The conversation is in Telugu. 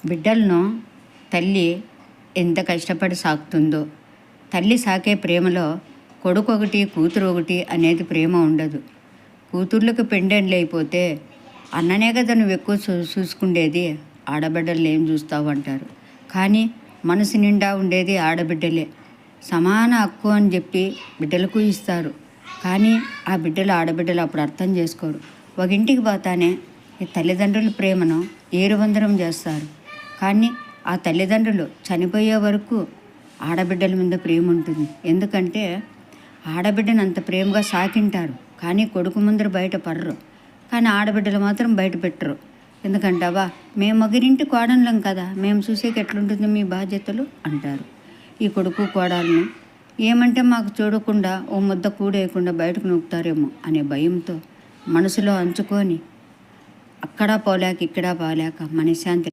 బిడ్డలను తల్లి ఎంత కష్టపడి సాకుతుందో, తల్లి సాకే ప్రేమలో కొడుకు ఒకటి కూతురు ఒకటి అనేది ప్రేమ ఉండదు. కూతుర్లకు పెండెండ్లు అయిపోతే అన్ననే కదా నువ్వు ఎక్కువ చూసుకుండేది, ఆడబిడ్డలు ఏం చూస్తావు అంటారు. కానీ మనసు నిండా ఉండేది ఆడబిడ్డలే. సమాన హక్కు అని చెప్పి బిడ్డలకు ఇస్తారు. కానీ ఆ బిడ్డలు ఆడబిడ్డలు అప్పుడు అర్థం చేసుకోరు. ఒక ఇంటికి పోతానే ఈ తల్లిదండ్రుల ప్రేమను ఏరువందరం చేస్తారు. కానీ ఆ తల్లిదండ్రులు చనిపోయే వరకు ఆడబిడ్డల మీద ప్రేమ ఉంటుంది. ఎందుకంటే ఆడబిడ్డను అంత ప్రేమగా సాకింటారు. కానీ కొడుకు ముందర బయట పడరు. కానీ ఆడబిడ్డలు మాత్రం బయట పెట్టరు. ఎందుకంటావా, మేము మగరింటి కోడళ్ళం కదా, మేము చూసేకి ఎట్లుంటుంది మీ బాధ్యతలు అంటారు. ఈ కొడుకు కోడలను ఏమంటే మాకు చూడకుండా ఓ ముద్ద కూడేయకుండా బయటకు నూపుతారేమో అనే భయంతో మనసులో అంచుకొని అక్కడా పోలేక ఇక్కడా పోలేక మనశ్శాంతి